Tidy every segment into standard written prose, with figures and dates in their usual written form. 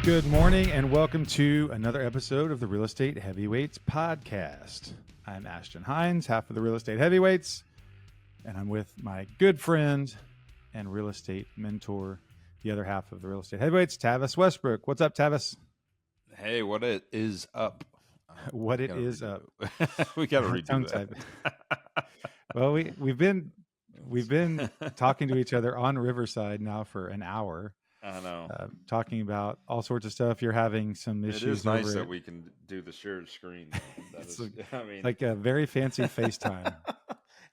Good morning and welcome to another episode of the Real Estate Heavyweights podcast. I'm Ashton Hines, half of the Real Estate Heavyweights, and I'm with my good friend and real estate mentor, the other half of the Real Estate Heavyweights, Tavis Westbrook. What's up, Tavis? Hey, what it is up? What it is up? We got to redo that. Well, we've been talking to each other on Riverside now for an hour. I know. Talking about all sorts of stuff. You're having some issues. It is nice that we can do the shared screen. Like a very fancy FaceTime.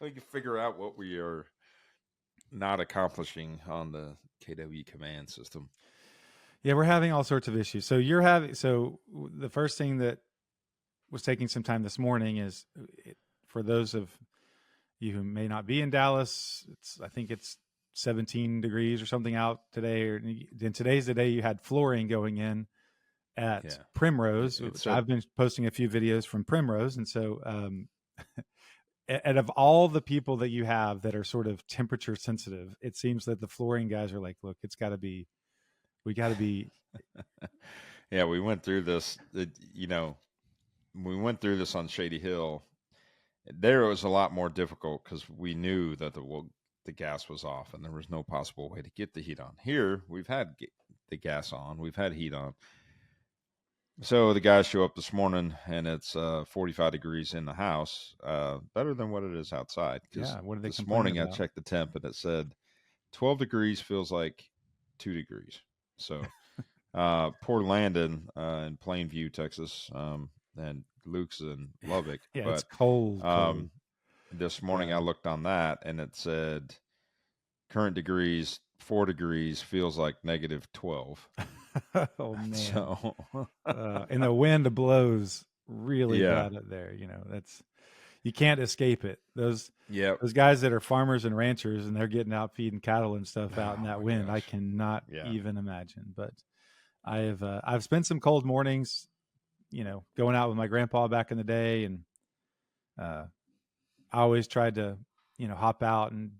We can figure out what we are not accomplishing on the KW command system. Yeah, we're having all sorts of issues. So the first thing that was taking some time this morning is, for those of you who may not be in Dallas, I think it's 17 degrees or something out today. Or then today's the day you had flooring going in at Primrose. I've been posting a few videos from Primrose. And so, out of all the people that you have that are sort of temperature sensitive, it seems that the flooring guys are like, look, we got to be. Yeah, we went through this, we went through this on Shady Hill. There it was a lot more difficult because we knew that the gas was off and there was no possible way to get the heat on. Here, we've had the gas on, we've had heat on. So the guys show up this morning and it's 45 degrees in the house, better than what it is outside. Yeah, what are they this morning about? I checked the temp and it said 12 degrees feels like 2 degrees. So poor Landon in Plainview, Texas, and Luke's in Lubbock. Yeah, but, it's cold. This morning I looked on that and it said current degrees, 4 degrees, feels like negative 12. Oh man. So, and the wind blows really bad up there. You can't escape it. Those guys that are farmers and ranchers and they're getting out feeding cattle and stuff out in that wind, gosh. I cannot even imagine. But I've spent some cold mornings, going out with my grandpa back in the day, and I always tried to, hop out and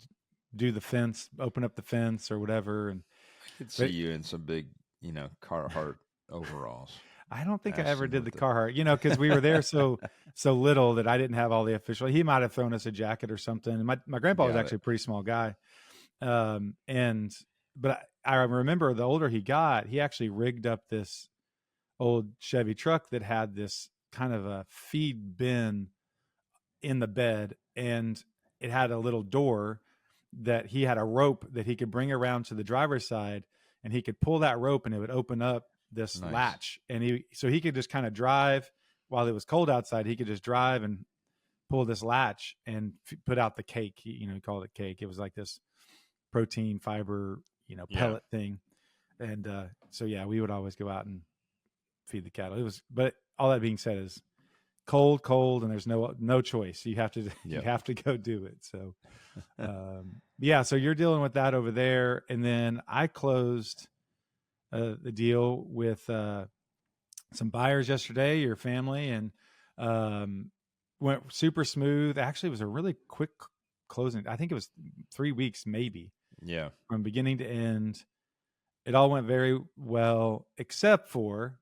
do the fence, open up the fence or whatever. And I could see you in some big, Carhartt overalls. I don't think I ever did the Carhartt, because we were there so little that I didn't have all the official. He might have thrown us a jacket or something. My grandpa was actually a pretty small guy. But I remember the older he got, he actually rigged up this old Chevy truck that had this kind of a feed bin in the bed, and it had a little door that he had a rope that he could bring around to the driver's side, and he could pull that rope and it would open up this latch, and he could just kind of drive while it was cold outside. He could just drive and pull this latch and put out the cake. He called it cake. It was like this protein fiber, pellet thing. And we would always go out and feed the cattle. But all that being said, is cold, and there's no choice. You have to go do it. So, so you're dealing with that over there. And then I closed the deal with some buyers yesterday, your family, and went super smooth. Actually, it was a really quick closing. I think it was 3 weeks, maybe. Yeah. From beginning to end. It all went very well, except for,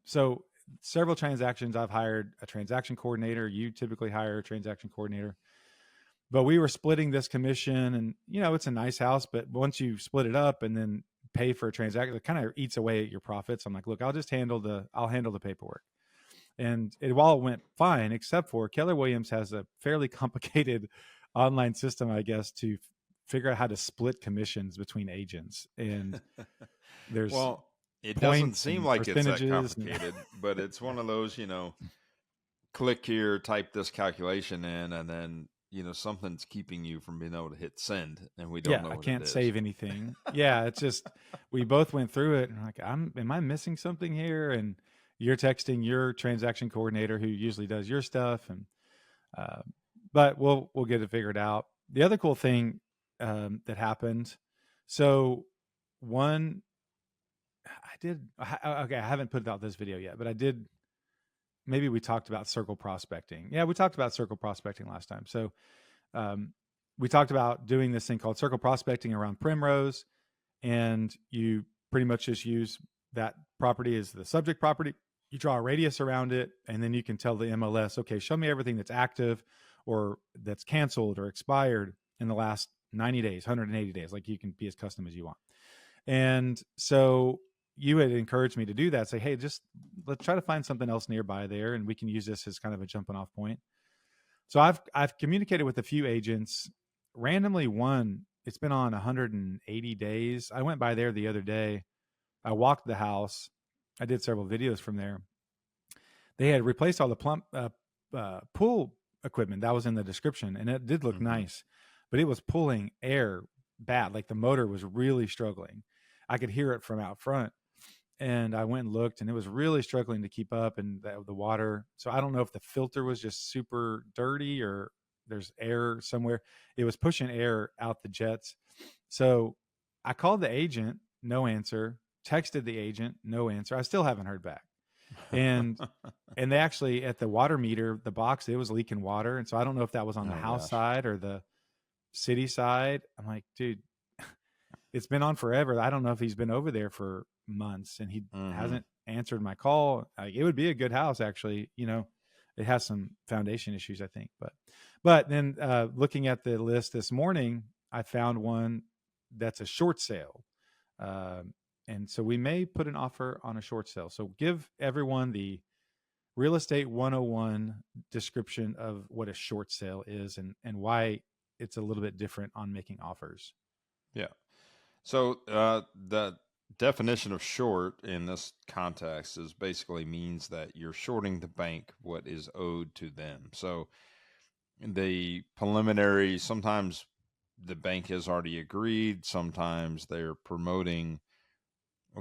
so several transactions I've hired a transaction coordinator. You typically hire a transaction coordinator. But we were splitting this commission, and, it's a nice house, but once you split it up and then pay for a transaction, it kind of eats away at your profits. I'm like, look, I'll handle the paperwork. And it all went fine, except for Keller Williams has a fairly complicated online system, I guess, to figure out how to split commissions between agents. And there's it doesn't seem like it's that complicated, but it's one of those, click here, type this calculation in, and then something's keeping you from being able to hit send, and we don't know what I can't it is. Save anything. It's just, we both went through it and like, am I missing something here? And you're texting your transaction coordinator who usually does your stuff. And, but we'll get it figured out. The other cool thing that happened. So I haven't put out this video yet, but I did. Maybe we talked about circle prospecting. Yeah, we talked about circle prospecting last time. So we talked about doing this thing called circle prospecting around Primrose, and you pretty much just use that property is the subject property. You draw a radius around it, and then you can tell the MLS, okay, show me everything that's active or that's canceled or expired in the last 90 days, 180 days. Like, you can be as custom as you want. And so you had encouraged me to do that. Say, hey, just let's try to find something else nearby there, and we can use this as kind of a jumping off point. So I've communicated with a few agents. Randomly, one, it's been on 180 days. I went by there the other day. I walked the house. I did several videos from there. They had replaced all the pool equipment that was in the description, and it did look nice, but it was pulling air bad. Like, the motor was really struggling. I could hear it from out front. And I went and looked, and it was really struggling to keep up, and the water. So I don't know if the filter was just super dirty or there's air somewhere. It was pushing air out the jets. So I called the agent, no answer. Texted the agent, no answer. I still haven't heard back. And they actually, at the water meter, the box, it was leaking water. And so I don't know if that was on the house side or the city side. I'm like, dude, it's been on forever. I don't know if he's been over there for months, and he hasn't answered my call. It would be a good house, actually. It has some foundation issues, I think. But then looking at the list this morning, I found one that's a short sale. And so we may put an offer on a short sale. So give everyone the real estate 101 description of what a short sale is, and why it's a little bit different on making offers. Yeah. So the definition of short in this context is basically means that you're shorting the bank what is owed to them. So the preliminary, sometimes the bank has already agreed, sometimes they're promoting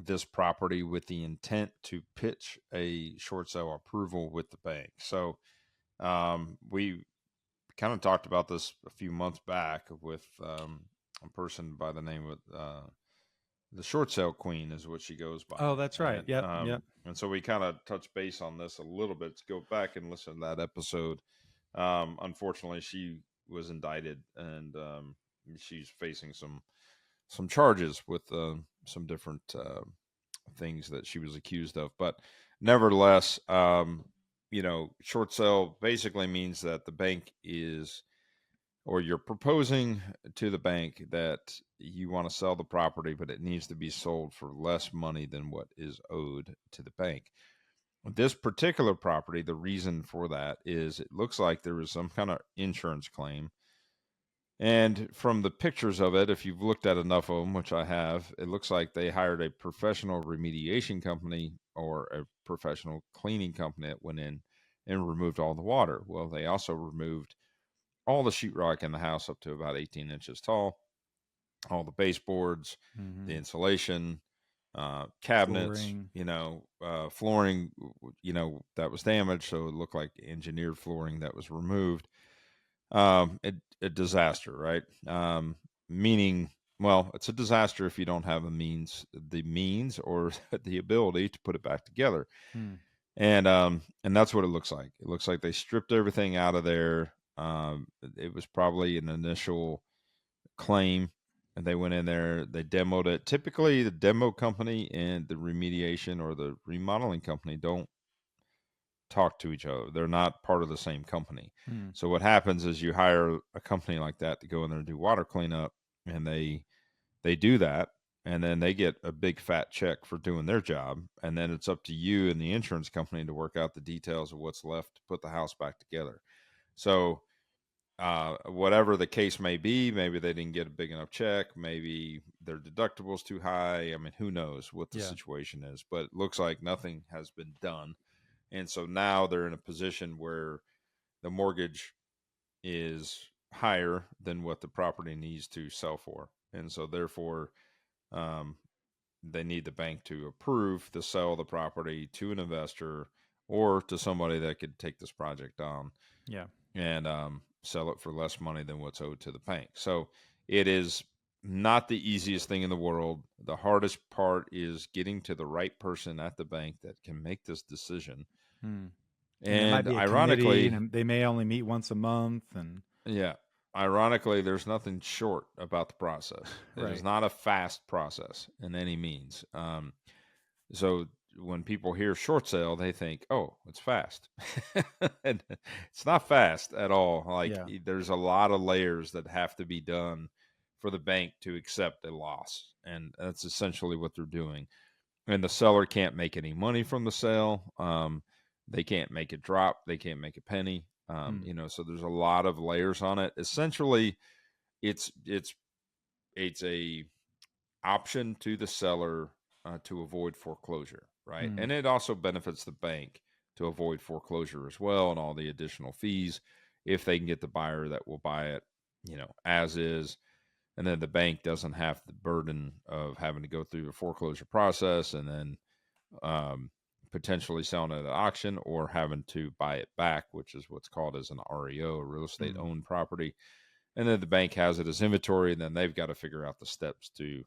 this property with the intent to pitch a short sale approval with the bank. So we kind of talked about this a few months back with a person by the name of the short sale queen is what she goes by. Oh, that's right. And, Yep. And so we kind of touched base on this a little bit. Let's go back and listen to that episode. Unfortunately, she was indicted, and she's facing some charges with some different things that she was accused of. But nevertheless, short sale basically means that the bank is, or you're proposing to the bank that you want to sell the property, but it needs to be sold for less money than what is owed to the bank. This particular property, the reason for that is it looks like there was some kind of insurance claim. And from the pictures of it, if you've looked at enough of them, which I have, it looks like they hired a professional remediation company or a professional cleaning company that went in and removed all the water. Well, they also removed all the sheetrock in the house up to about 18 inches tall, all the baseboards, the insulation, cabinets, flooring, that was damaged. So it looked like engineered flooring that was removed. A disaster, right? Meaning, well, it's a disaster if you don't have the means or the ability to put it back together. And that's what it looks like. It looks like they stripped everything out of there. It was probably an initial claim, and they went in there, they demoed it. Typically, the demo company and the remediation or the remodeling company don't talk to each other. They're not part of the same company. So what happens is you hire a company like that to go in there and do water cleanup, and they do that, and then they get a big fat check for doing their job, and then it's up to you and the insurance company to work out the details of what's left to put the house back together. So whatever the case may be, maybe they didn't get a big enough check, maybe their deductible's too high. I mean, who knows what the situation is, but it looks like nothing has been done. And so now they're in a position where the mortgage is higher than what the property needs to sell for. And so therefore, they need the bank to approve the sale of the property to an investor or to somebody that could take this project on. Yeah. And sell it for less money than what's owed to the bank. So it is not the easiest thing in the world. The hardest part is getting to the right person at the bank that can make this decision. And it might And be a ironically, committee, and they may only meet once a month. And ironically, there's nothing short about the process. It right. is not a fast process in any means. So when people hear short sale, they think, "Oh, it's fast," and it's not fast at all. Like Yeah. there's a lot of layers that have to be done for the bank to accept a loss, and that's essentially what they're doing. And the seller can't make any money from the sale. They can't make it drop. They can't make a penny. Mm, So there's a lot of layers on it. Essentially, it's a option to the seller to avoid foreclosure, right? mm, And it also benefits the bank to avoid foreclosure as well and all the additional fees if they can get the buyer that will buy it, as is. And then the bank doesn't have the burden of having to go through the foreclosure process and then um, potentially selling it at auction or having to buy it back, which is what's called as an REO, a real estate mm. owned property. And then the bank has it as inventory, and then they've got to figure out the steps to,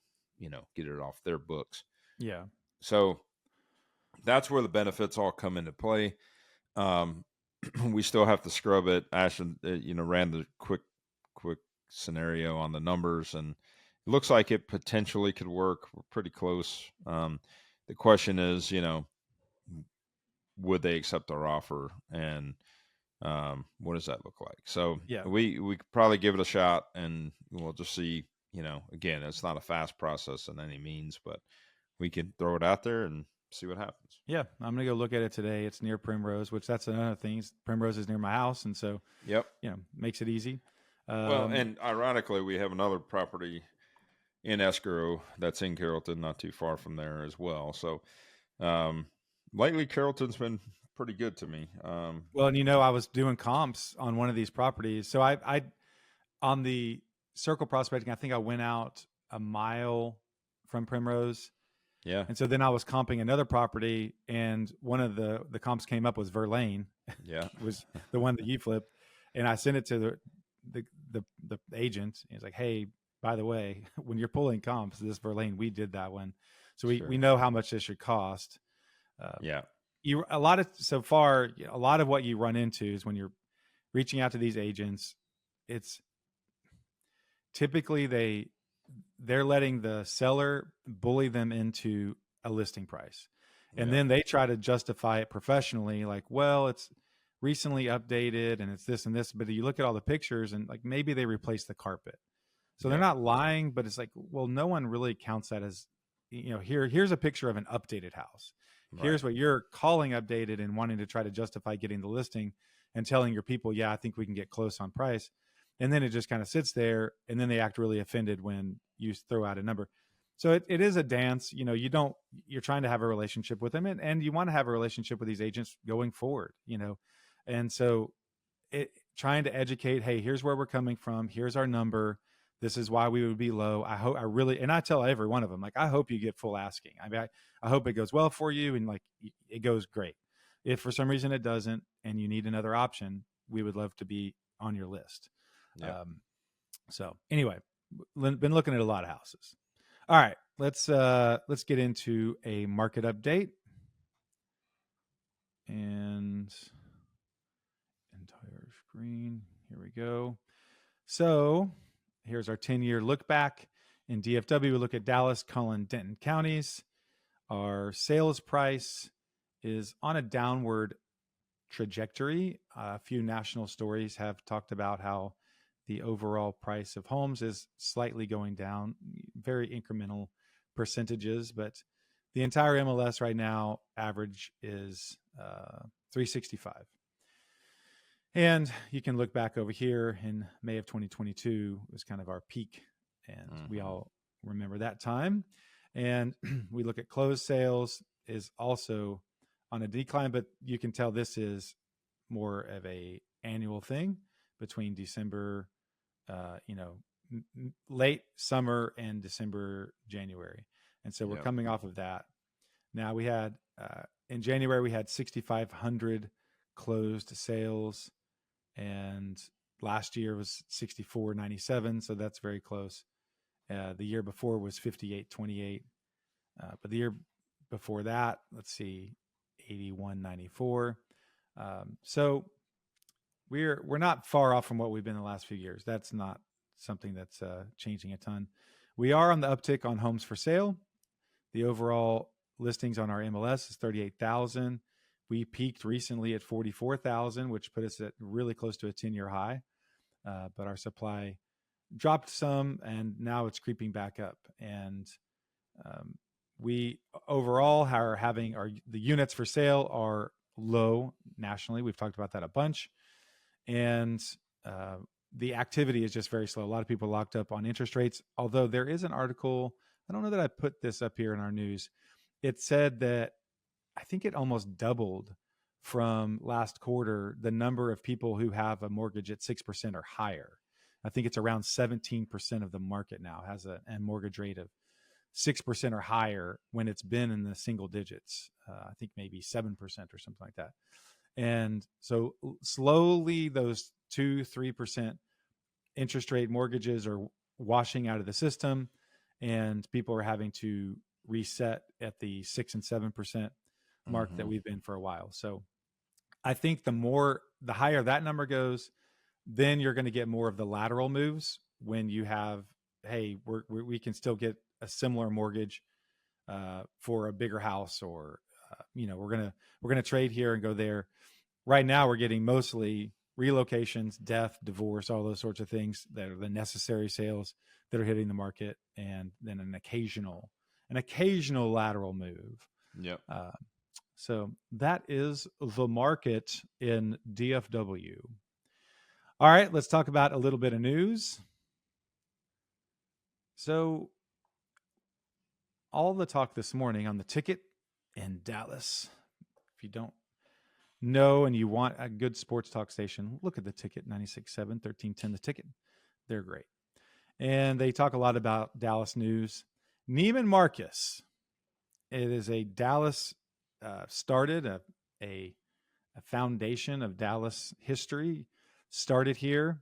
get it off their books. Yeah. So that's where the benefits all come into play. Um, we still have to scrub it. Ashton, ran the quick scenario on the numbers, and it looks like it potentially could work. We're pretty close. The question is, would they accept our offer, and what does that look like? So Yeah. we could probably give it a shot, and we'll just see. Again, it's not a fast process in any means, but we can throw it out there and see what happens. Yeah. I'm going to go look at it today. It's near Primrose, which that's another thing. Primrose is near my house. And so, Yep. makes it easy. Well, Um, and ironically, we have another property in escrow that's in Carrollton, not too far from there as well. So, um, lately, Carrollton's been pretty good to me. well, and I was doing comps on one of these properties. So on the circle prospecting, I think I went out a mile from Primrose. Yeah, And so then I was comping another property, and one of the comps came up was Verlaine, yeah, was the one that you flipped, and I sent it to the agent. He's like, "Hey, by the way, when you're pulling comps, this Verlaine, we did that one, so we sure, know how much this should cost." Uh, yeah, a lot of so far, a lot of what you run into is when you're reaching out to these agents, it's typically they're letting the seller bully them into a listing price. And yeah, then they try to justify it professionally, like, well, it's recently updated and it's this and this. But you look at all the pictures and like maybe they replaced the carpet. So they're yeah, not lying, but it's like, well, no one really counts that as, here's a picture of an updated house. right, Here's what you're calling updated and wanting to try to justify getting the listing and telling your people, yeah, I think we can get close on price. And then it just kind of sits there, and then they act really offended when you throw out a number. So it is a dance. You're trying to have a relationship with them, and you want to have a relationship with these agents going forward, and so trying to educate, hey, here's where we're coming from, here's our number, this is why we would be low. I really, and I tell every one of them, like, I hope you get full asking. I mean, I hope it goes well for you, and like it goes great. If for some reason it doesn't and you need another option, we would love to be on your list. yeah. So anyway, been looking at a lot of houses. All right, let's get into a market update and entire screen. Here we go. So here's our 10-year look back. In DFW, we look at Dallas, Cullen, Denton counties. Our sales price is on a downward trajectory. A few national stories have talked about how the overall price of homes is slightly going down, very incremental percentages, but the entire MLS right now average is 365. And you can look back over here in May of 2022 was kind of our peak, and we Mm-hmm. all remember that time. And we look at closed sales is also on a decline, but you can tell this is more of a annual thing between December, late summer and December, January. And so we're Yep. coming off of that. Now we had in January we had 6,500 closed sales, and last year was 6,497, so that's very close. The year before was 5,828, but the year before that, let's see, 8,194. So we're not far off from what we've been in the last few years. That's not something that's changing a ton. We are on the uptick on homes for sale. The overall listings on our MLS is 38,000. We peaked recently at 44,000, which put us at really close to a 10-year high. But our supply dropped some, and now it's creeping back up. And we overall are having the units for sale are low nationally. We've talked about that a bunch. And the activity is just very slow. A lot of people locked up on interest rates, although there is an article, I don't know that I put this up here in our news. It said that I think it almost doubled from last quarter, the number of people who have a mortgage at 6% or higher. I think it's around 17% of the market now has a mortgage rate of 6% or higher, when it's been in the single digits. I think maybe 7% or something like that. And so slowly those 2-3% interest rate mortgages are washing out of the system, and people are having to reset at the 6 and 7% mark that we've been for a while. So I think the higher that number goes, then you're going to get more of the lateral moves when you have, hey, we can still get a similar mortgage for a bigger house, or we're gonna trade here and go there. Right now, we're getting mostly relocations, death, divorce, all those sorts of things that are the necessary sales that are hitting the market, and then an occasional lateral move. Yep. So that is the market in DFW. All right, let's talk about a little bit of news. So all the talk this morning on the ticket in Dallas. If you don't know and you want a good sports talk station, look at the ticket, 96.7, 1310 the ticket. They're great. And they talk a lot about Dallas news. Neiman Marcus. It is a Dallas started a foundation of Dallas history. Started here.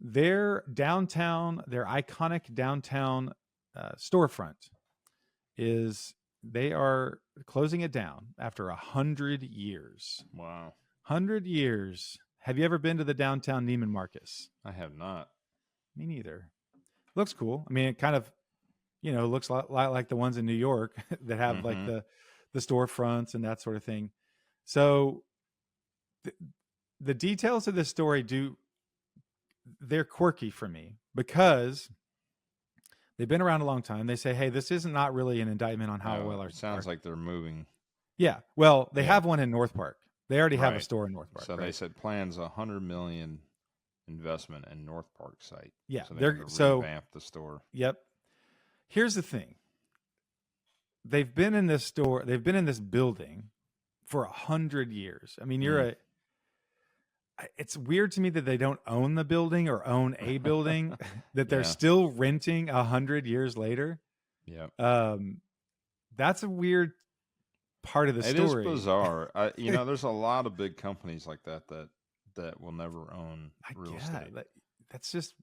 Their iconic downtown storefront they are closing it down after 100 years. Wow. 100 years. Have you ever been to the downtown Neiman Marcus? I have not. Me neither. Looks cool. I mean, it kind of, looks a lot like the ones in New York that have like the storefronts and that sort of thing. So the details of this story they're quirky for me, because they've been around a long time. They say, hey, this is not really an indictment on how well our sounds like they're moving. Yeah. Well, they have one in North Park. They already have a store in North Park. So they said plans $100 million investment in North Park site. Yeah. So they're going to revamp the store. Yep. Here's the thing. They've been in this building for 100 years. I mean, it's weird to me that they don't own the building or own a building that they're still renting 100 years later. Yeah. That's a weird part of the story. It is bizarre. There's a lot of big companies like that will never own real estate. That's just,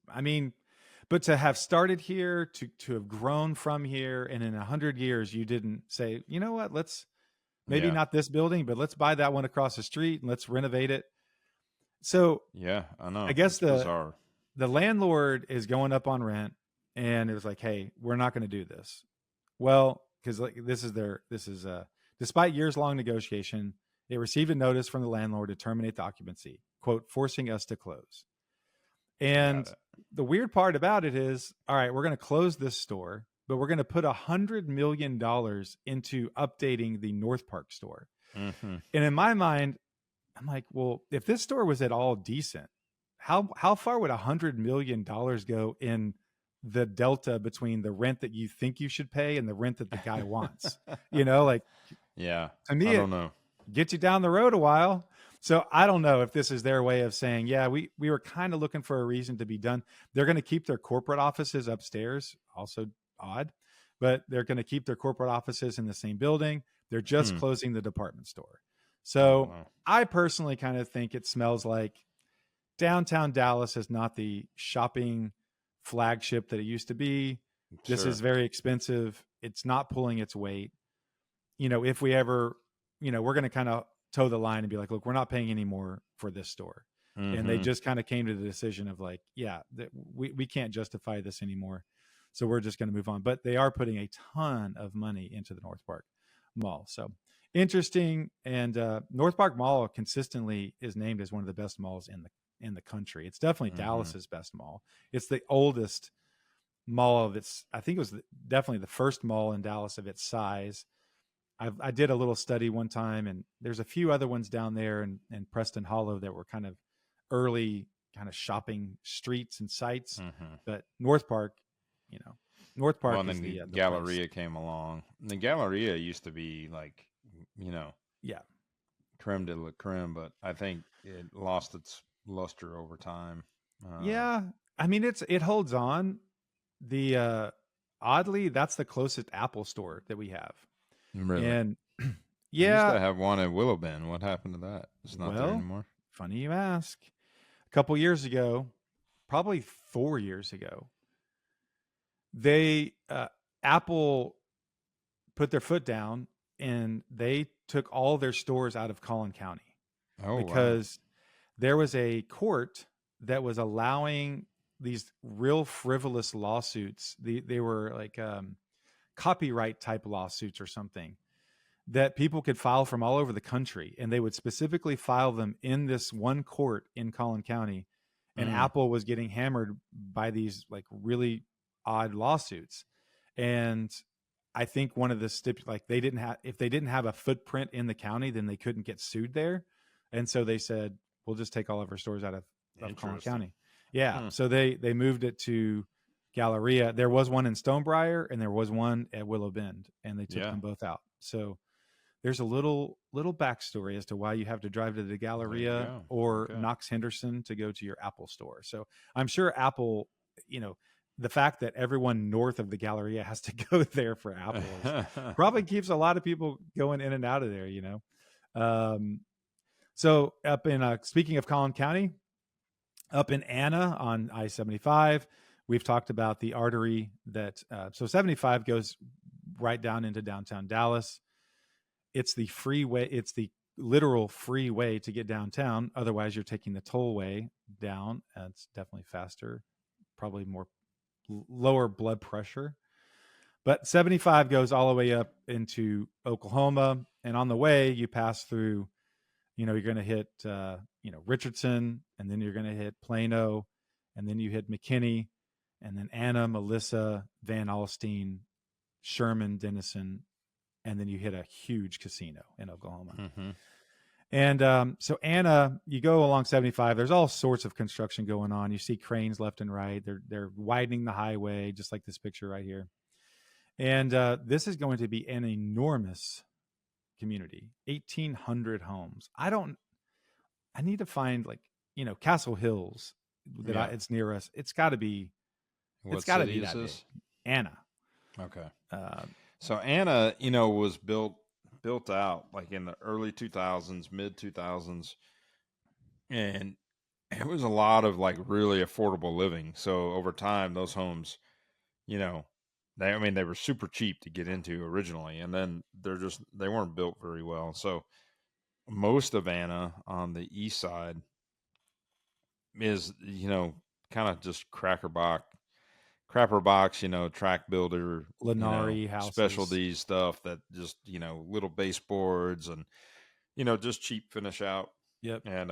but to have started here, to have grown from here, and in 100 years, you didn't say, you know what, let's maybe not this building, but let's buy that one across the street and let's renovate it. So yeah, I know. I guess bizarre. The landlord is going up on rent, and it was like, hey, we're not going to do this. Well, because despite years long negotiation, they received a notice from the landlord to terminate the occupancy, quote, forcing us to close. And the weird part about it is, all right, we're going to close this store, but we're going to put $100 million into updating the North Park store. And in my mind, I'm like, well, if this store was at all decent, how far would $100 million go in the delta between the rent that you think you should pay and the rent that the guy wants? Yeah. To me, I don't know. Get you down the road a while. So I don't know if this is their way of saying, yeah, we were kind of looking for a reason to be done. They're going to keep their corporate offices upstairs, also odd, but they're going to keep their corporate offices in the same building. They're just closing the department store. So I personally kind of think it smells like downtown Dallas is not the shopping flagship that it used to be. This is very expensive. It's not pulling its weight. If we ever, we're going to kind of toe the line and be like, look, we're not paying any more for this store. And they just kind of came to the decision of like, we can't justify this anymore. So we're just going to move on. But they are putting a ton of money into the North Park. mall. So interesting. And North Park Mall consistently is named as one of the best malls in the country. It's definitely Mm-hmm. Dallas's best mall. It's the oldest mall of its. I think it was definitely the first mall in Dallas of its size. I did a little study one time, and there's a few other ones down there in Preston Hollow that were kind of early kind of shopping streets and sites. Mm-hmm. But North Park, you know, North Well, Park and is then the place. Galleria came along. The Galleria used to be like, you know, Yeah, creme de la creme, but I think it lost its luster over time. Um, yeah. I mean, it holds on. The Oddly, that's the closest Apple store that we have, really, and we used yeah. to have one in Willow Bend. What happened to that? It's not there Well, anymore. funny you ask. A couple years ago, probably 4 years ago, they Apple put their foot down and they took all their stores out of Collin County Oh wow. because there was a court that was allowing these real frivolous lawsuits. They were like copyright type lawsuits or something that people could file from all over the country, and they would specifically file them in this one court in Collin County. And Mm, Apple was getting hammered by these like really odd lawsuits. And I think one of the like they didn't have, if they didn't have a footprint in the county, then they couldn't get sued there. And so they said, we'll just take all of our stores out of Collin interesting. County. Yeah. Hmm. So they moved it to Galleria. There was one in Stonebriar and there was one at Willow Bend, and they took Yeah, them both out. So there's a little backstory as to why you have to drive to the there you Galleria go. or Okay. Knox Henderson to go to your Apple store. So I'm sure Apple, you know, the fact that everyone north of the Galleria has to go there for apples probably keeps a lot of people going in and out of there. Um, so up in speaking of Collin County, up in Anna on I-75, we've talked about the artery that so 75 goes right down into downtown Dallas. It's the freeway, it's the literal freeway to get downtown. Otherwise, you're taking the tollway down. It's definitely faster, probably more lower blood pressure. But 75 goes all the way up into Oklahoma, and on the way you pass through. You're going to hit Richardson, and then you're going to hit Plano, and then you hit McKinney, and then Anna, Melissa, Van Alstyne, Sherman, Denison, and then you hit a huge casino in Oklahoma. Hmm. And so Anna, you go along 75. There's all sorts of construction going on. You see cranes left and right. They're widening the highway, just like this picture right here. And this is going to be an enormous community, 1,800 homes. I need to find like Castle Hills Yeah. it's near us. It's got to be What city is that big. this? Anna. Okay. Uh, So Anna, was built out like in the early 2000s, mid 2000s, and it was a lot of like really affordable living. So over time, those homes, you know, they were super cheap to get into originally, and then they weren't built very well. So most of Anna on the east side is kind of just crapper box, track builder, Lenari houses. specialty stuff that just, little baseboards and, just cheap finish out. Yep. And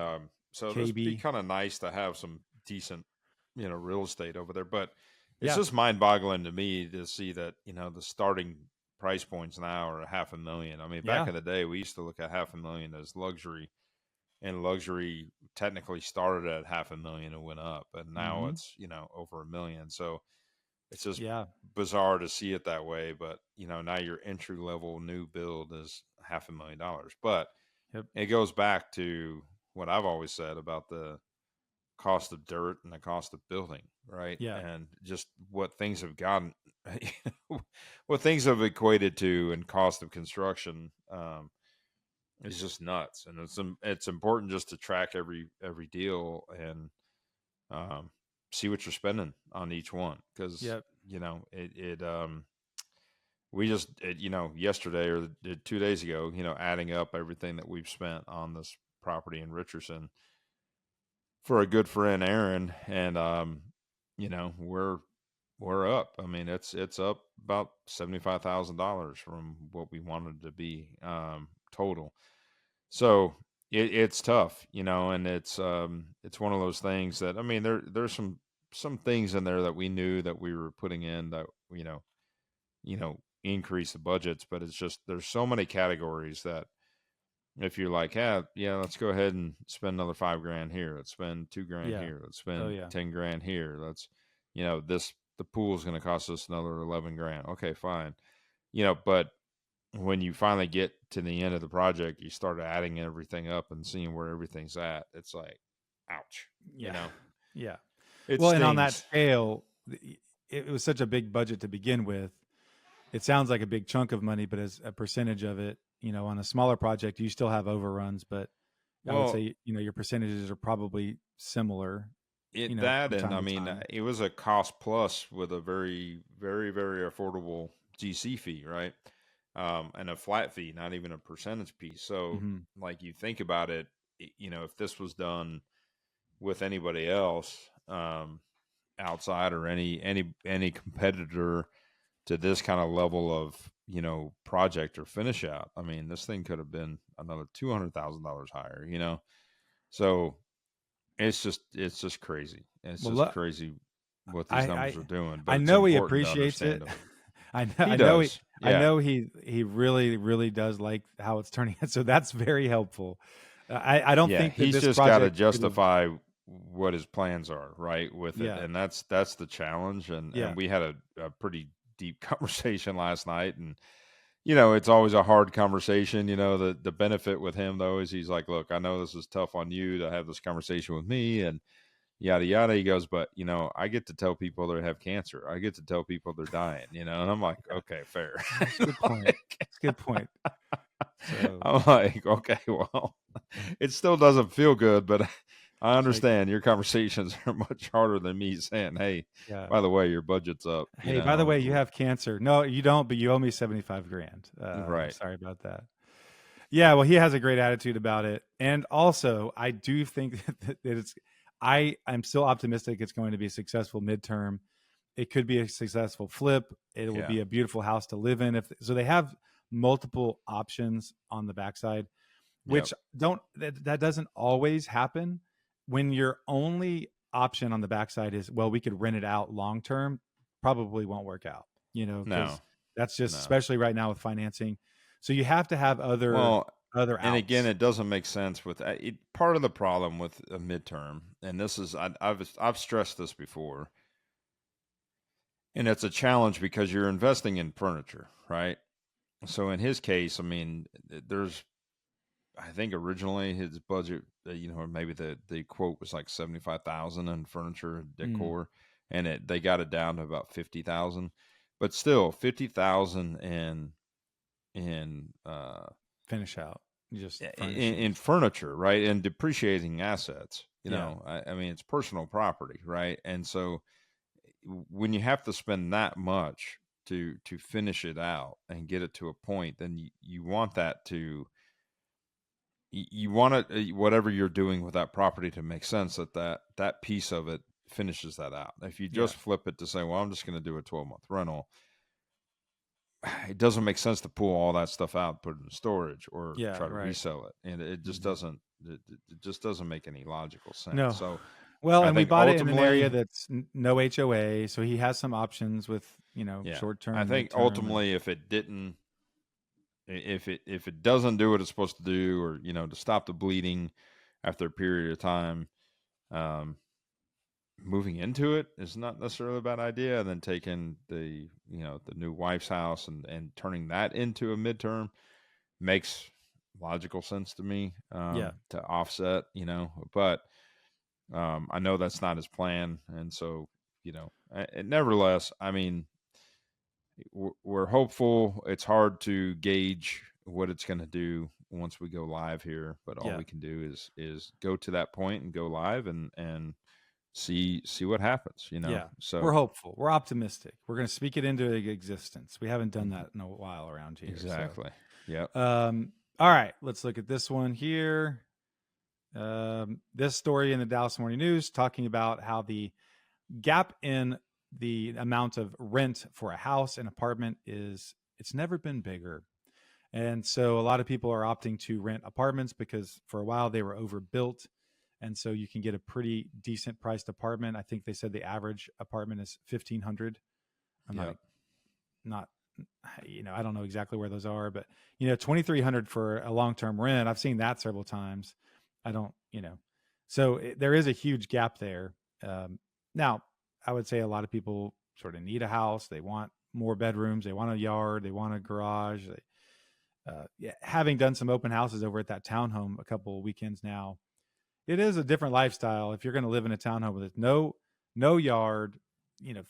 so this be KB. kind of nice to have some decent, real estate over there. But it's Yeah. just mind boggling to me to see that, the starting price points now are 500,000. I mean, back Yeah. in the day, we used to look at 500,000 as luxury, and luxury technically started at 500,000 and went up, and now Hmm. it's, over 1 million. So it's just Yeah. bizarre to see it that way. But now your entry level new build is $500,000. But Yep. it goes back to what I've always said about the cost of dirt and the cost of building, right? Yeah. And just what things have gotten, what things have equated to and cost of construction. Is just nuts, and it's important just to track every deal and um, see what you're spending on each one, because Yep. we just yesterday or 2 days ago, adding up everything that we've spent on this property in Richardson for a good friend Aaron, and we're we're up. I mean, it's up about $75,000 from what we wanted to be total. So it's tough, and it's one of those things that, I mean, there's some things in there that we knew that we were putting in that increase the budgets, but it's just there's so many categories that if you're like, yeah, let's go ahead and spend another 5 grand here, let's spend 2 grand Yeah. here, let's Oh spend yeah. 10 grand here, let's this the pool's going to cost us another 11 grand. Okay, fine, but when you finally get to the end of the project, you start adding everything up and seeing where everything's at. It's like, ouch, Yeah. Yeah. it Well, and on that stings. scale, it was such a big budget to begin with. It sounds like a big chunk of money, but as a percentage of it, on a smaller project, you still have overruns, but I would Well, say, your percentages are probably similar, that, from and time I to mean, time. it was a cost plus with a very, very, very affordable GC fee, right? And a flat fee, not even a percentage piece. So, Hmm. like, you think about it, if this was done with anybody else, outside, or any competitor to this kind of level of project or finish out, I mean, this thing could have been another $200,000 higher. So it's just crazy. It's Well, just crazy what these I, numbers I, are doing, I but it's know he important to appreciates understand it. them. I know, He does, I yeah, know he really, really does like how it's turning out. So that's very helpful. I don't yeah. think that He's this just got to project could have. justify what his plans are, right, with it, Yeah. and that's the challenge. And Yeah. we had a pretty deep conversation last night, and it's always a hard conversation. The benefit with him though is he's like, look, I know this is tough on you to have this conversation with me, and yada yada. He goes, but I get to tell people they have cancer. I get to tell people they're dying. And I'm like, Yeah. okay, fair. That's a good point. That's a good point. So I'm like, okay, well, it still doesn't feel good, but I it's like, understand your conversations are much harder than me saying, hey, yeah. by the way, your budget's up. Hey, by the way, you have cancer. No, you don't, but you owe me 75 grand. Right. Sorry about that. Yeah, well, he has a great attitude about it. And also, I do think that I'm still optimistic it's going to be a successful midterm. It could be a successful flip. It will Yeah. be a beautiful house to live in. So they have multiple options on the backside, Yep. which that doesn't always happen when your only option on the backside is, well, we could rent it out long term. Probably won't work out, No. because that's just, No. especially right now with financing. So you have to have Well, other and again, outs. it doesn't make sense with it. Part of the problem with a midterm, and this is I've stressed this before, and it's a challenge because you're investing in furniture, right? So in his case, I mean, there's I think originally his budget, or maybe the quote was like 75,000 in furniture and Mm, decor, and they got it down to about 50,000, but still 50,000 in finish out just in furnishings. furniture, right? And depreciating assets. Yeah. I mean, it's personal property, right? And so when you have to spend that much to finish it out and get it to a point, then you want that to you want it, whatever you're doing with that property, to make sense that piece of it finishes that out. If you Yeah. just flip it to say, well, I'm just going to do a 12-month rental, it doesn't make sense to pull all that stuff out, put it in storage, or Yeah. try to Right. resell it, and it just Hmm. doesn't. It just doesn't make any logical sense. No. So Well, I and we think bought it in an area ultimately, that's no HOA, so he has some options with, yeah, short I term, think midterm, and ultimately, if it doesn't do what it's supposed to do, or to stop the bleeding after a period of time, um, moving into it is not necessarily a bad idea. And then taking the new wife's house and turning that into a midterm makes logical sense to me, yeah. to offset, but I know that's not his plan. And so, nevertheless, I mean, we're hopeful. It's hard to gauge what it's going to do once we go live here, but all Yeah. we can do is go to that point and go live, and see what happens, Yeah. We're so hopeful. We're optimistic. We're going to speak it into existence. We haven't done that in a while around here. So, exactly, yep, all right, let's look at this one here. This story in the Dallas Morning News talking about how the gap in the amount of rent for a house and apartment is it's never been bigger. And so a lot of people are opting to rent apartments because for a while they were overbuilt. And so you can get a pretty decent priced apartment. I think they said the average apartment is 1,500. I'm Yeah. not, I don't know exactly where those are, but 2,300 for a long-term rent. I've seen that several times. I don't, so there is a huge gap there. Now I would say a lot of people sort of need a house. They want more bedrooms. They want a yard. They want a garage. Yeah, having done some open houses over at that townhome a couple of weekends now, it is a different lifestyle. If you're going to live in a townhome with no yard,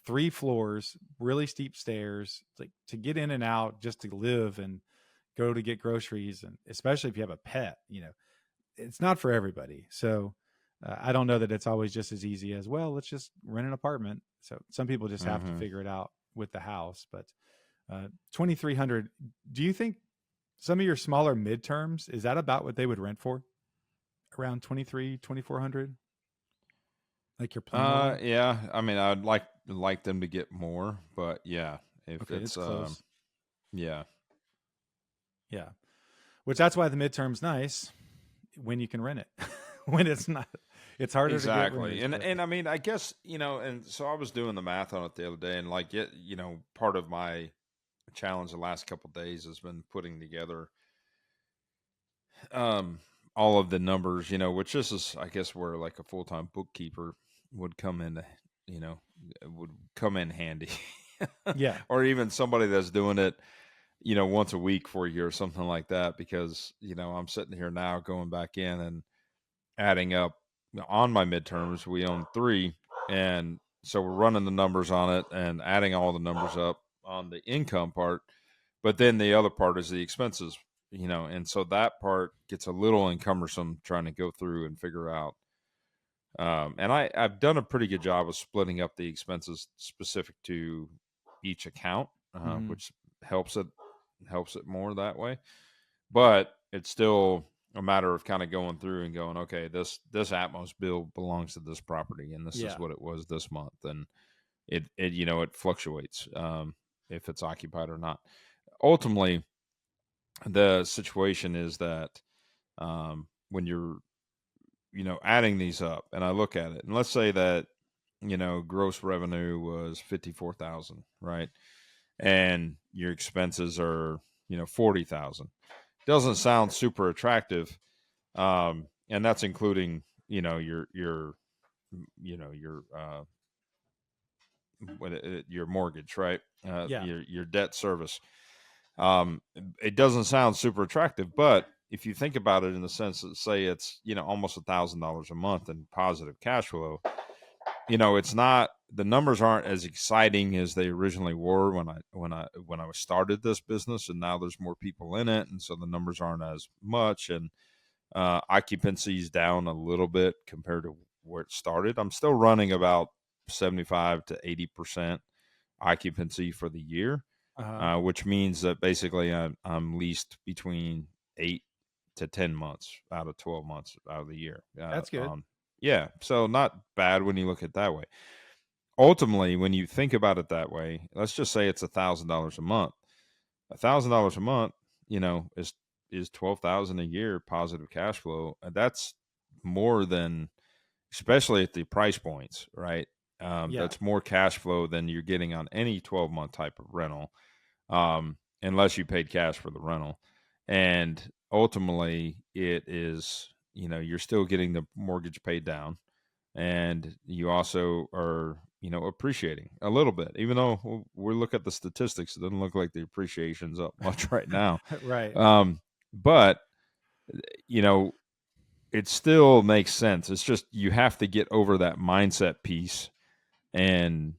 3 floors, really steep stairs, like to get in and out just to live and go to get groceries, and especially if you have a pet, it's not for everybody. So I don't know that it's always just as easy as, well, let's just rent an apartment. So some people just have to Mm-hmm. figure it out with the house. But 2,300. Do you think some of your smaller midterms, is that about what they would rent for? Around 23, 2,400? Like your plain old? Yeah. I mean, I'd like them to get more, but yeah, if Okay, it's it's close. yeah, Yeah. Which that's why the midterm's nice when you can rent it. When it's not, it's harder to get exactly. renters. And But and I mean, I guess, and so I was doing the math on it the other day, and like part of my challenge the last couple days has been putting together um all of the numbers, which this is, I guess, where like a full-time bookkeeper would come in, would come in handy. yeah. Or even somebody that's doing it, once a week for you or something like that, because, I'm sitting here now going back in and adding up on my midterms. We own 3, and so we're running the numbers on it and adding all the numbers up on the income part. But then the other part is the expenses, and so that part gets a little encumbersome trying to go through and figure out. And I've done a pretty good job of splitting up the expenses specific to each account, Hmm. which helps it more that way. But it's still a matter of kind of going through and going, okay, this Atmos bill belongs to this property, and this is Yeah. what it was this month, and it fluctuates, if it's occupied or not. Ultimately, the situation is that, when you're adding these up, and I look at it, and let's say that gross revenue was 54,000, right, and your expenses are 40,000. Doesn't sound super attractive, and that's including your mortgage, right, Yeah. your debt service. um, it doesn't sound super attractive, but if you think about it in the sense that, say, it's almost $1,000 a month in positive cash flow, it's not, the numbers aren't as exciting as they originally were when I started this business, and now there's more people in it, and so the numbers aren't as much, and occupancy is down a little bit compared to where it started. I'm still running about 75 to 80% occupancy for the year, Uh-huh. which means that basically I'm leased between 8 to 10 months out of 12 months out of the year. That's good. Yeah, so not bad when you look at it that way. Ultimately, when you think about it that way, let's just say it's $1,000 a month. $1,000 a month, is 12,000 a year positive cash flow. And that's more than, especially at the price points, right? Yeah. That's more cash flow than you're getting on any 12-month type of rental, unless you paid cash for the rental. And ultimately, it is, you're still getting the mortgage paid down, and you also are, appreciating a little bit, even though we look at the statistics, it doesn't look like the appreciation's up much right now. Right. But you know, it still makes sense. It's just you have to get over that mindset piece, and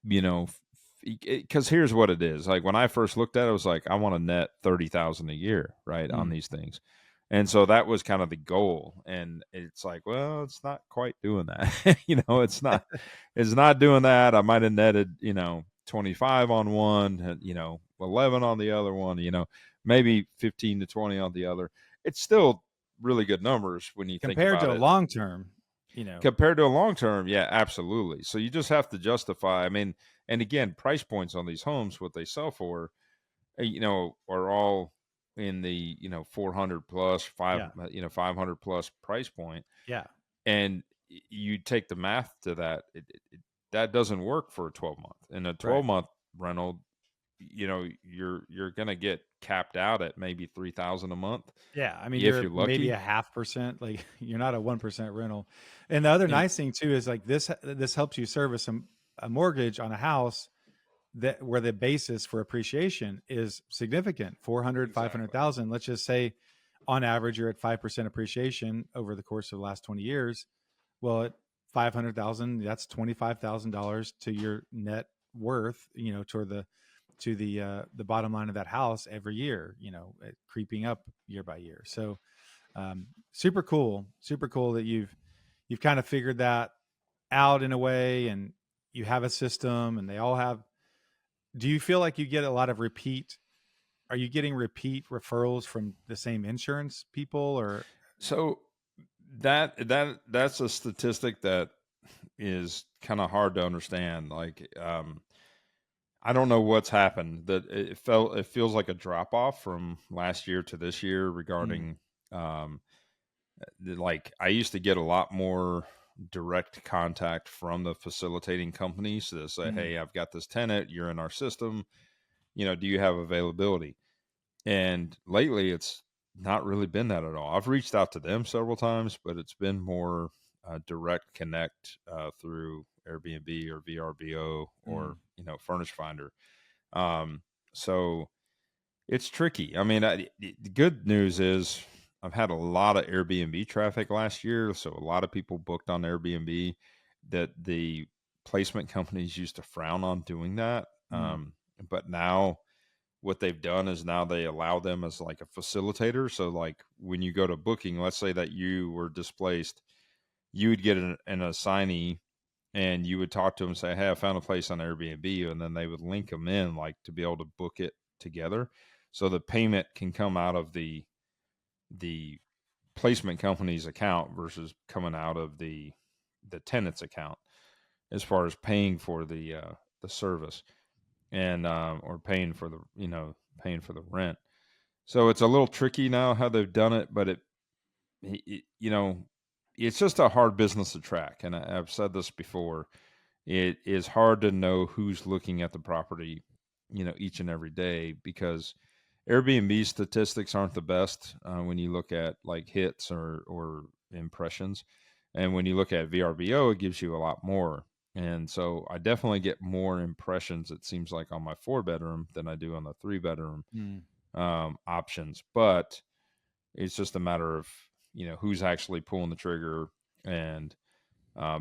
you know, because here's what it is. Like when I first looked at it, I was like, I want to net 30,000 a year, right, on Mm. these things. And so that was kind of the goal. And it's like, well, it's not quite doing that. It's not doing that. I might have netted, 25 on one, 11 on the other one, maybe 15 to 20 on the other. It's still really good numbers when you think Compared about to it. long term. you know. Compared to a long term, yeah, absolutely. So you just have to justify. I mean, and again, price points on these homes, what they sell for, are all in the 400 plus Yeah. 500 plus price point, Yeah. and you take the math to that, that doesn't work for a 12-month. In a Right. 12-month rental, you're gonna get capped out at maybe 3,000 a month Yeah, I mean, if you're you're maybe lucky. a 0.5%, like you're not a 1% rental. And the other And nice thing too is like this helps you service a mortgage on a house that where the basis for appreciation is significant, 400, exactly. 500,000. Let's just say on average you're at 5% appreciation over the course of the last 20 years. Well, at 500,000, that's $25,000 to your net worth, toward the bottom line of that house every year, creeping up year by year. So super cool that you've kind of figured that out in a way, and you have a system, and they all have. Do you feel like you get a lot of repeat? Are you getting repeat referrals from the same insurance people, or? So that's a statistic that is kind of hard to understand. Like, I don't know what's happened. That it feels like a drop off from last year to this year Mm, regarding, um, like I used to get a lot more direct contact from the facilitating companies that say, mm, "Hey, I've got this tenant. You're in our system. Do you have availability?" And lately, it's not really been that at all. I've reached out to them several times, but it's been more direct connect through Airbnb or VRBO mm, or Furnished Finder. So it's tricky. I mean, the good news is I've had a lot of Airbnb traffic last year, so a lot of people booked on Airbnb. That the placement companies used to frown on doing that, mm, but now what they've done is now they allow them as like a facilitator. So like when you go to booking, let's say that you were displaced, you would get an assignee and you would talk to them and say, "Hey, I found a place on Airbnb," and then they would link them in like to be able to book it together. So the payment can come out of the placement company's account versus coming out of the tenant's account as far as paying for the service and or paying for the rent. So it's a little tricky now how they've done it, but it it's just a hard business to track. And I've said this before. It is hard to know who's looking at the property, each and every day because Airbnb statistics aren't the best when you look at like hits or impressions, and when you look at VRBO, it gives you a lot more. And so I definitely get more impressions. It seems like on my 4 bedroom than I do on the 3 bedroom mm. options, but it's just a matter of who's actually pulling the trigger, and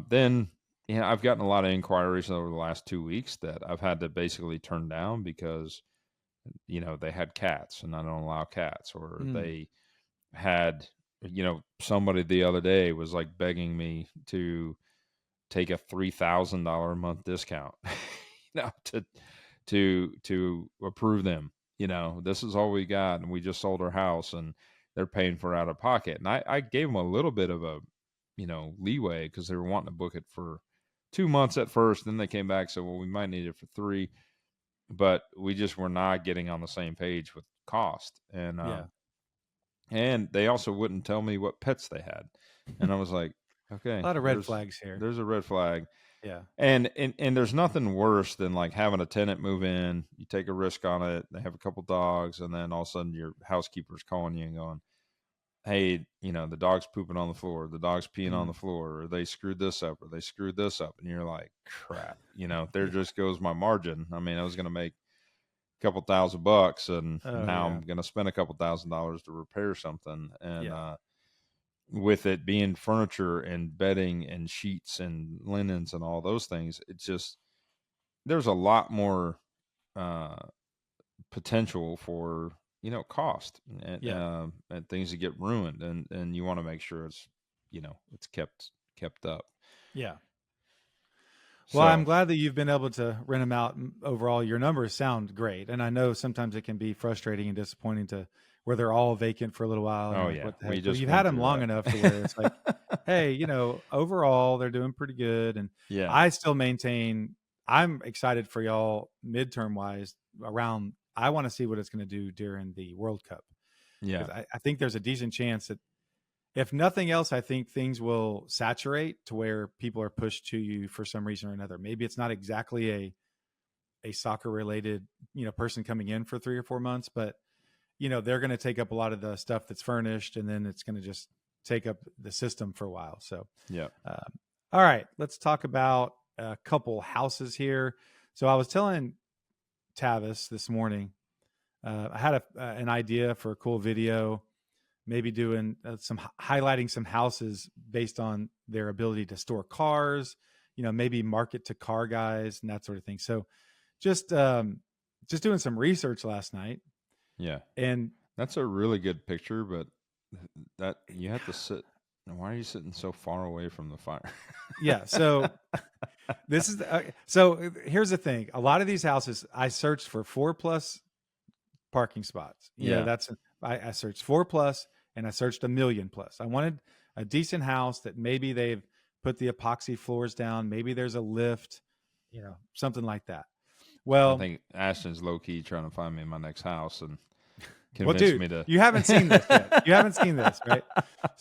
then I've gotten a lot of inquiries over the last 2 weeks that I've had to basically turn down because they had cats and I don't allow cats, or Mm. they had somebody the other day was like begging me to take a $3,000 a month discount, to approve them. This is all we got, and we just sold our house, and they're paying for it out of pocket. And I gave them a little bit of a leeway because they were wanting to book it for 2 months at first. Then they came back, said, "Well, we might need it for 3." But we just were not getting on the same page with cost, Yeah. and they also wouldn't tell me what pets they had, and I was like, A okay, lot of red flags here. there's a red flag. Yeah. And there's nothing worse than like having a tenant move in, you take a risk on it, they have a couple dogs, and then all of a sudden your housekeeper's calling you and going, "Hey, the dog's pooping on the floor, the dog's peeing on the Mm. floor, or they screwed this up, or they screwed this up." And you're like, crap, there Yeah. just goes my margin. I mean, I was going to make a couple $1,000, and Oh now yeah. I'm going to spend a couple $1,000 to repair something. And, Yeah. with it being furniture and bedding and sheets and linens and all those things, it's just, there's a lot more uh, potential for cost Yeah. and things that get ruined, and you want to make sure it's kept up. Yeah. Well, I'm So, glad that you've been able to rent them out. Overall, your numbers sound great, and I know sometimes it can be frustrating and disappointing to where they're all vacant for a little while, and oh you're like, yeah, "What the we heck?" But just you've had went them through long enough to where it's like that. hey, overall they're doing pretty good. And Yeah. I still maintain I'm excited for y'all midterm wise around. I want to see what it's going to do during the World Cup Yeah. because I think there's a decent chance that if nothing else, I think things will saturate to where people are pushed to you for some reason or another. Maybe it's not exactly a soccer related, person coming in for 3 or 4 months, but they're going to take up a lot of the stuff that's furnished, and then it's going to just take up the system for a while. So, Yeah. all right, let's talk about a couple houses here. So I was telling Tavis this morning, I had an idea for a cool video, maybe doing highlighting some houses based on their ability to store cars, maybe market to car guys and that sort of thing. So just doing some research last night. Yeah. And That's a really good picture, but that you have to sit. Why are you sitting so far away from the fire? yeah, so this is so here's the thing. A lot of these houses I searched for 4+ parking spots. Yeah. I searched 4+ and I searched 1,000,000+. I wanted a decent house that maybe they've put the epoxy floors down, maybe there's a lift, something like that. I Well, think Ashton's low key trying to find me my next house and well, convince dude, me to. you haven't seen this yet. You haven't seen this, right?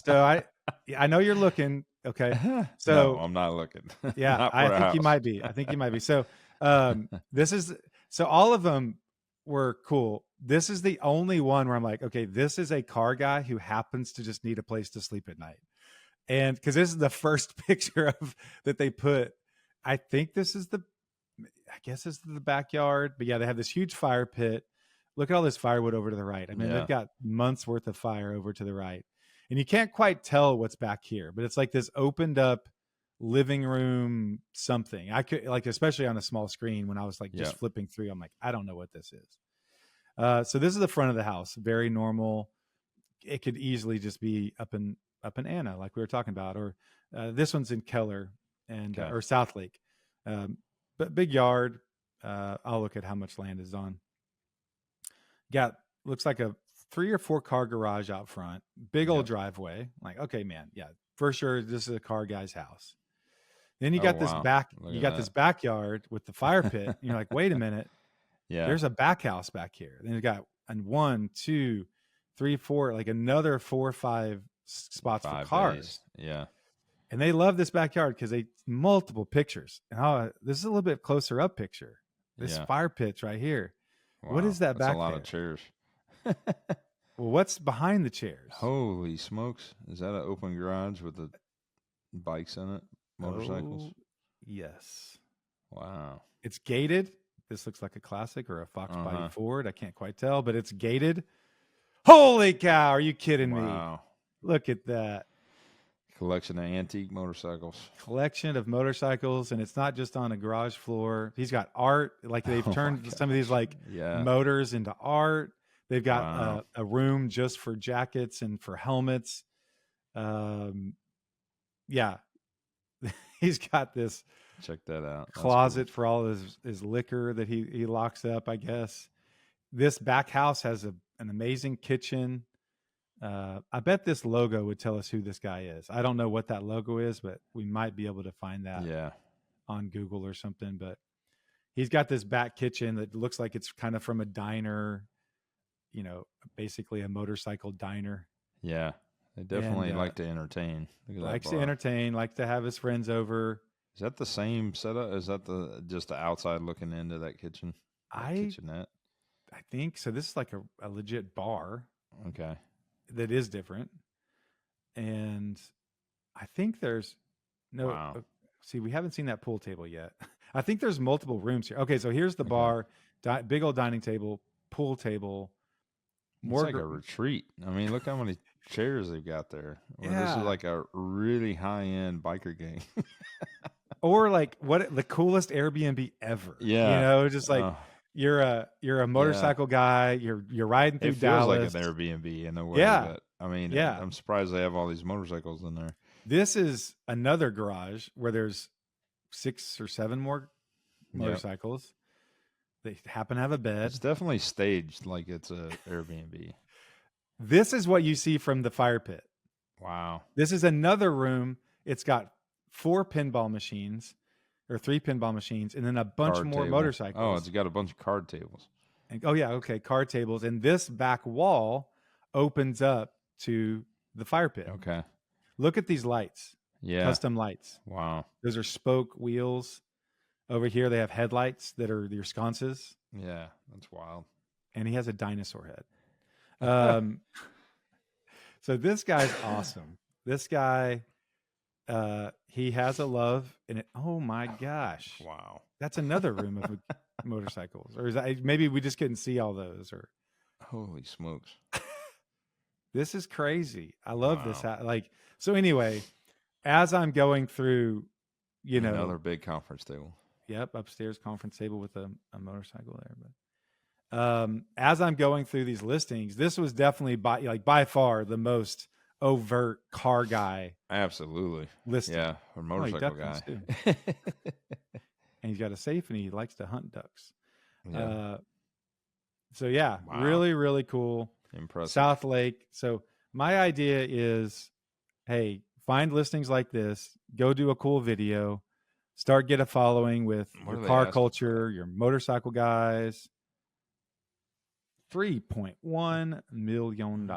So I know you're looking. Okay, No, so I'm not looking. yeah, Not I for a think you house. might be. I think you might be. So this is so all of them were cool. This is the only one where I'm like, okay, this is a car guy who happens to just need a place to sleep at night. And because this is the first picture of that they put, I think this is I guess this is the backyard. But yeah, they have this huge fire pit. Look at all this firewood over to the right. I mean, Yeah. they've got months worth of fire over to the right. And you can't quite tell what's back here, but it's like this opened up living room something. I could like, especially on a small screen when I was like just flipping through, I'm like, I don't know what this is. So this is the front of the house, very normal. It could easily just be up in Anna, like we were talking about, or this one's in Keller and or South Lake. But big yard. I'll look at how much land is on. Got looks like a 3 or 4 car garage out front, big old driveway. Like, okay, man, yeah, for sure, this is a car guy's house. Then you got this this backyard with the fire pit. And you're like, wait a minute, there's a back house back here. Then you got 1, 2, 3, 4, like another 4 or 5 spots for cars. Bays. Yeah, and they love this backyard because they multiple pictures. And this is a little bit closer up picture. This fire pit's right here. Wow, what is that back there? That's a lot of chairs. Well, what's behind the chairs? Holy smokes. Is that an open garage with the bikes in it? Motorcycles? Oh, yes. Wow. It's gated. This looks like a classic or a Fox body Ford. I can't quite tell, but it's gated. Holy cow. Are you kidding me? Look at that. Collection of antique motorcycles. Collection of motorcycles, and it's not just on a garage floor. He's got art. Like they've turned some of these like motors into art. They've got a room just for jackets and for helmets. Yeah. He's got this check that out. closet for all his liquor that he locks up, I guess. This back house has an amazing kitchen. I bet this logo would tell us who this guy is. I don't know what that logo is, but we might be able to find that on Google or something. But he's got this back kitchen that looks like it's kind of from a diner, basically a motorcycle diner. Yeah. They definitely like to entertain. Likes to entertain, like to have his friends over. Is that the same setup? Is that just the outside looking into that kitchen? Kitchenette? I think so. This is like a legit bar. Okay. That is different. And I think there's see, we haven't seen that pool table yet. I think there's multiple rooms here. Okay, so here's the bar, big old dining table, pool table. More like a retreat. I mean, look how many chairs they've got there. This is like a really high-end biker gang. Or like the coolest Airbnb ever. Yeah. Just like you're a motorcycle guy. You're riding through Dallas. It feels like an Airbnb in a way. Yeah. But, I mean, I'm surprised they have all these motorcycles in there. This is another garage where there's 6 or 7 more motorcycles. They happen to have a bed. It's definitely staged like it's a Airbnb. This is what you see from the fire pit. Wow. This is another room. It's got 4 pinball machines or 3 pinball machines, and then a bunch Card more table. Oh, motorcycles. it's got a bunch of card tables. And, oh, yeah. Okay. Card tables. And this back wall opens up to the fire pit. Okay. Look at these lights. Yeah. Custom lights. Wow. Those are spoke wheels. Over here, they have headlights that are your sconces. Yeah. That's wild. And he has a dinosaur head. So this guy's awesome. This guy, he has a love in it. Oh my gosh. Wow. That's another room of motorcycles. Or is that, maybe we just couldn't see all those, or holy smokes. this is crazy. I love this. Like, so anyway, as I'm going through, another big conference table. Yep. Upstairs conference table with a motorcycle there. But as I'm going through these listings, this was definitely by far the most overt car guy. Absolutely. Listing. Yeah. A motorcycle guy. And he's got a safe and he likes to hunt ducks. Yeah. So yeah, Wow. really, really cool. Impressive. South Lake. So my idea is, hey, find listings like this, go do a cool video, start get a following with your car culture, your motorcycle guys. $3.1 million.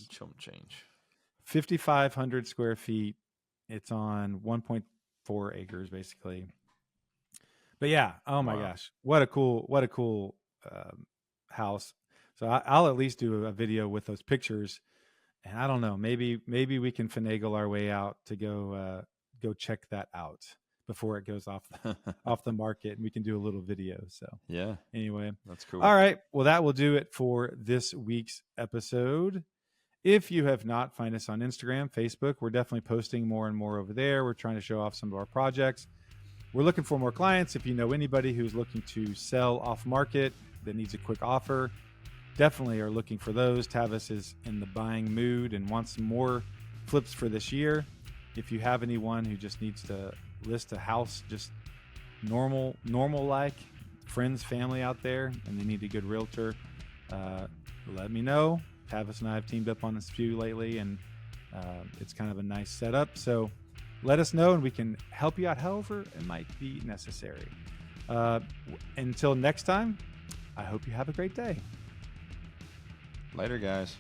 Chump change. 5,500 square feet. It's on 1.4 acres, basically. But yeah, oh my gosh, what a cool house. So I'll at least do a video with those pictures, and I don't know, maybe we can finagle our way out to go check that out before it goes off the market, and we can do a little video. So yeah, anyway, that's cool. All right, well, that will do it for this week's episode. If you have not, find us on Instagram, Facebook. We're definitely posting more and more over there. We're trying to show off some of our projects. We're looking for more clients. If you know anybody who's looking to sell off market that needs a quick offer, definitely are looking for those. Tavis is in the buying mood and wants some more flips for this year. If you have anyone who just needs to list a house, just normal like friends, family out there, and they need a good realtor, let me know. Tavis and I have teamed up on this few lately, and it's kind of a nice setup. So let us know, and we can help you out however it might be necessary. Until next time, I hope you have a great day. Later, guys.